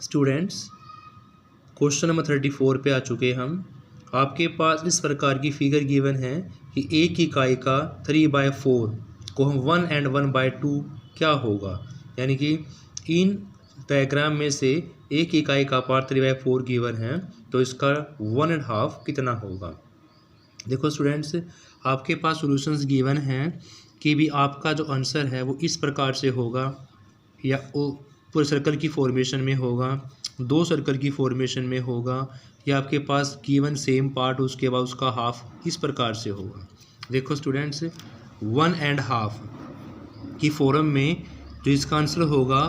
Students, question number 34 पे आ चुके हम। आपके पास इस प्रकार की फिगर गिवन है कि एक इकाई का 3/4 को हम 1 and 1/2 क्या होगा, यानी कि इन डायग्राम में से एक इकाई का पार्ट 3/4 गिवन है तो इसका 1.5 कितना होगा। देखो स्टूडेंट्स, आपके पास सॉल्यूशंस गिवन हैं कि भी आपका जो आंसर है वो इस प्रकार से होगा, या वो पूरे सर्कल की फॉर्मेशन में होगा, 2 सर्कल की फॉर्मेशन में होगा, या आपके पास गिवन सेम पार्ट उसके बाद उसका हाफ इस प्रकार से होगा। देखो स्टूडेंट्स, 1.5 की फॉर्म में जो इसका आंसर होगा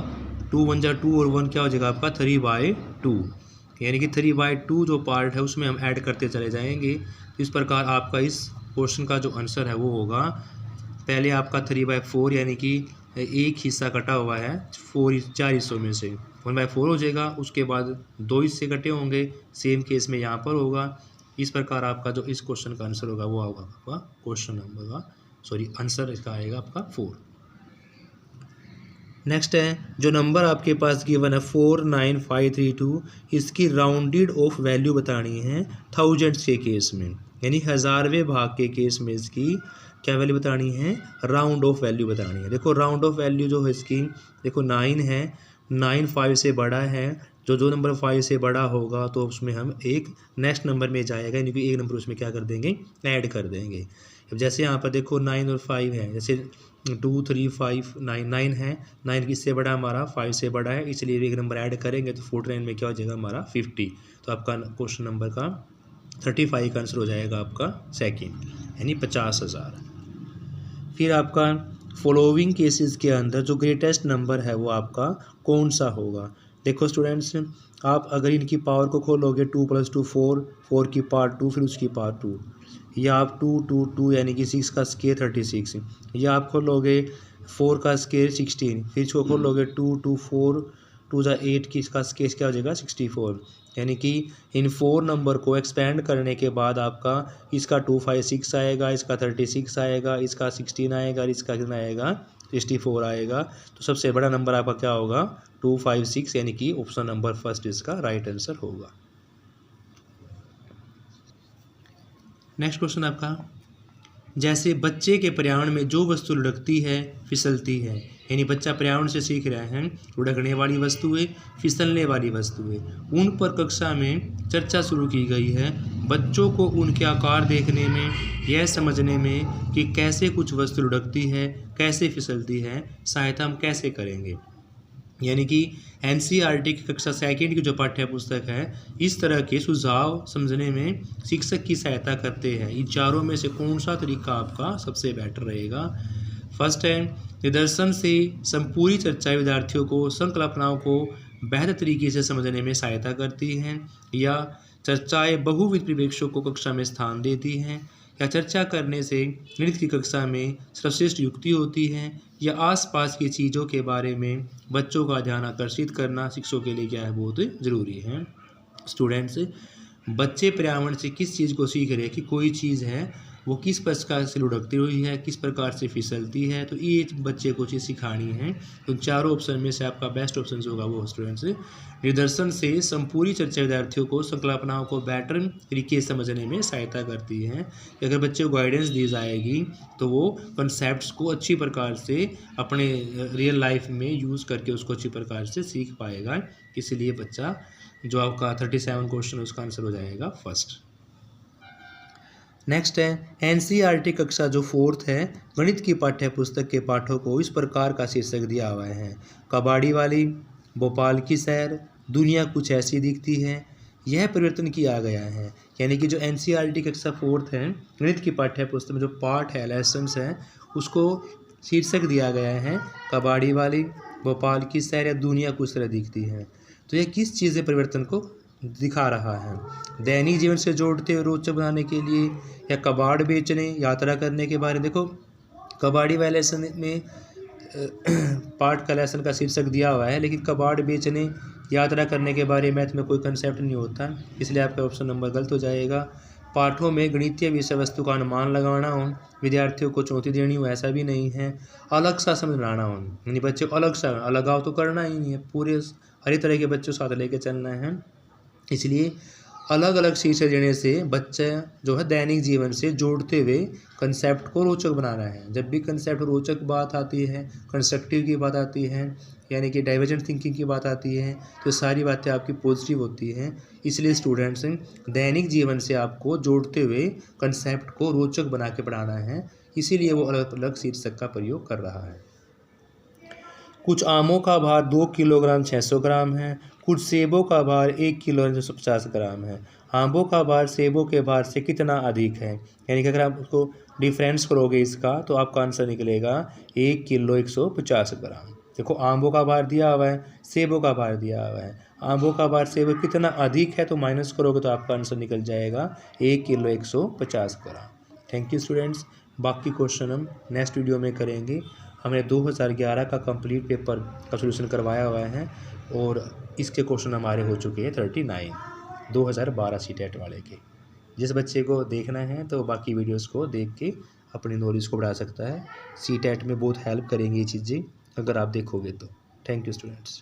2 1 जा 2 और 1 क्या हो जाएगा आपका 3/2, यानी कि 3/2 जो पार्ट है उसमें हम ऐड करते चले जाएंगे। इस प्रकार आपका इस क्वेश्चन का जो आंसर है वो होगा, पहले आपका 3/4 यानी कि एक हिस्सा कटा हुआ है 4 हिस्सों में से 1/4 हो जाएगा, उसके बाद 2 हिस्से कटे होंगे, सेम केस में यहाँ पर होगा। इस प्रकार आपका जो इस क्वेश्चन का आंसर होगा वो होगा आपका क्वेश्चन नंबर का आंसर इसका आएगा आपका 4। नेक्स्ट है जो नंबर आपके पास गिवन है 49532, इसकी राउंडेड ऑफ वैल्यू बतानी है थाउजेंड्स के केस में, यानी हज़ारवें भाग के केस में इसकी क्या वैल्यू बतानी है, राउंड ऑफ वैल्यू बतानी है। देखो राउंड ऑफ वैल्यू जो है इसकी, देखो 9 है, 9 5 से बड़ा है, जो नंबर 5 से बड़ा होगा तो उसमें हम एक नेक्स्ट नंबर में जाएगा, यानी कि एक नंबर उसमें क्या कर देंगे, ऐड कर देंगे। अब जैसे यहाँ पर देखो 9 और 5 है, जैसे 2 3 5 9 9 है, 9 किससे बड़ा हमारा 5 से बड़ा है, इसलिए एक नंबर ऐड करेंगे तो 49 में क्या हो जाएगा हमारा 50। तो आपका क्वेश्चन नंबर का 35 का आंसर हो जाएगा आपका सेकंड, यानी 50,000। फिर आपका फॉलोइंग केसेस के अंदर जो ग्रेटेस्ट नंबर है वो आपका कौन सा होगा। देखो स्टूडेंट्स, आप अगर इनकी पावर को खोलोगे 2 + 2 4, 4 की पावर 2 फिर उसकी पावर 2, या आप 2 2 2 यानी कि 6 का स्केयर 36, या आप खोलोगे 4 का स्केयर 16, फिर इसको खोलोगे 2 2 4 2 जा 8 की इसका स्केयर क्या हो जाएगा 64, यानी कि इन 4 नंबर को एक्सपेंड करने के बाद आपका इसका 256 आएगा, इसका 36 आएगा, इसका 16 आएगा और इसका कितना आएगा 64 आएगा। तो सबसे बड़ा नंबर आपका क्या होगा 256, यानी कि ऑप्शन नंबर फर्स्ट इसका राइट आंसर होगा। नेक्स्ट क्वेश्चन आपका, जैसे बच्चे के पर्यावरण में जो वस्तु लुढ़कती है फिसलती है, यानी बच्चा पर्यावरण से सीख रहा है, लुढ़कने वाली वस्तुएं फिसलने वाली वस्तुएं, उन पर कक्षा में चर्चा शुरू की गई है। बच्चों को उनके आकार देखने में, यह समझने में कि कैसे कुछ वस्तु लुढ़कती है कैसे फिसलती है सहायता हम कैसे करेंगे। यानी कि एनसीईआरटी की कक्षा सेकंड की जो पाठ्य पुस्तक है इस तरह के सुझाव समझने में शिक्षक की सहायता करते हैं। इन चारों में से कौन सा तरीका आपका सबसे बेटर रहेगा। फर्स्ट है, निदर्शन से संपूर्ण चर्चा विद्यार्थियों को संकल्पनाओं को बेहतर तरीके से समझने में सहायता करती हैं, या चर्चाएं बहुविध परिप्रेक्ष्यों को कक्षा में स्थान देती हैं, या चर्चा करने से गणित की कक्षा में सर्वश्रेष्ठ युक्ति होती है, या आसपास की चीज़ों के बारे में बच्चों का ध्यान आकर्षित करना शिक्षकों के लिए क्या है बहुत ज़रूरी है। स्टूडेंट्स, बच्चे पर्यावरण से किस चीज़ को सीख रहे हैं कि कोई चीज़ है वो किस प्रकार से लुढ़कती हुई है, किस प्रकार से फिसलती है, तो ये बच्चे को चीज़ सिखानी है। तो चारों ऑप्शन में से आपका बेस्ट ऑप्शन होगा वो स्टूडेंट्स, निदर्शन से संपूर्ण चर्चा विद्यार्थियों को संकल्पनाओं को बेटर तरीके से समझने में सहायता करती है। अगर बच्चे को गाइडेंस दी जाएगी तो वो कंसेप्ट को अच्छी प्रकार से अपने रियल लाइफ में यूज़ करके उसको अच्छी प्रकार से सीख पाएगा। इसलिए बच्चा जो आपका 37 क्वेश्चन उसका आंसर हो जाएगा फर्स्ट। नेक्स्ट है, एनसीईआरटी कक्षा जो 4th है गणित की पाठ्य पुस्तक के पाठों को इस प्रकार का शीर्षक दिया हुआ है, कबाड़ी वाली, भोपाल की सैर, दुनिया कुछ ऐसी दिखती है, यह परिवर्तन किया गया है। यानी कि जो एनसीईआरटी कक्षा 4th है गणित की पाठ्य पुस्तक में जो पार्ट है लेसन्स है उसको शीर्षक दिया गया है कबाड़ी वाली, भोपाल की सैर या दुनिया कुछ तरह दिखती है। तो यह किस चीज़ से परिवर्तन को दिखा रहा है, दैनिक जीवन से जोड़ते हुए रोचक बनाने के लिए, या कबाड़ बेचने यात्रा करने के बारे में। देखो कबाड़ी वाले लेसन में पार्ट का लेसन का शीर्षक दिया हुआ है, लेकिन कबाड़ बेचने यात्रा करने के बारे में मैथ में कोई कंसेप्ट नहीं होता, इसलिए आपका ऑप्शन नंबर गलत हो जाएगा। पाठों में गणितीय विषय वस्तु का अनुमान लगाना हो, विद्यार्थियों को चुनौती देनी हो, ऐसा भी नहीं है। अलग सा समझाना हो, यानी बच्चे को अलग सा अलगाव तो करना ही नहीं है, पूरे हर तरह के बच्चों साथ लेके चलना है। इसलिए अलग अलग शीर्षक देने से बच्चा जो है दैनिक जीवन से जोड़ते हुए कंसेप्ट को रोचक बनाना है। जब भी कंसेप्ट रोचक बात आती है, कंस्ट्रक्टिव की बात आती है, यानी कि डाइवर्जेंट थिंकिंग की बात आती है, तो सारी बातें आपकी पॉजिटिव होती हैं। इसलिए स्टूडेंट्स दैनिक जीवन से आपको जोड़ते हुए कंसेप्ट को रोचक बना के पढ़ाना है, इसीलिए वो अलग अलग शीर्षक का प्रयोग कर रहा है। कुछ आमों का भार 2 किलोग्राम 600 ग्राम है, कुछ सेबों का भार 1 किलो 150 ग्राम है। आमों का भार सेबों के भार से कितना अधिक है, यानी कि अगर आप उसको डिफरेंस करोगे इसका तो आपका आंसर निकलेगा 1 किलो 150 ग्राम। देखो आमों का भार दिया हुआ है, सेबों का भार दिया हुआ है, आमों का भार सेबों कितना अधिक है तो माइनस करोगे तो आपका आंसर निकल जाएगा 1 kilo 150 gram. Thank you students. बाकी क्वेश्चन हम नेक्स्ट वीडियो में करेंगे। हमने 2011 का कंप्लीट पेपर का सोल्यूशन करवाया हुआ है और इसके क्वेश्चन हमारे हो चुके हैं 39 2012 सीटेट वाले के। जिस बच्चे को देखना है तो बाकी वीडियोस को देख के अपनी नॉलेज को बढ़ा सकता है। सीटेट में बहुत हेल्प करेंगी ये चीज़ें अगर आप देखोगे तो। Thank you students.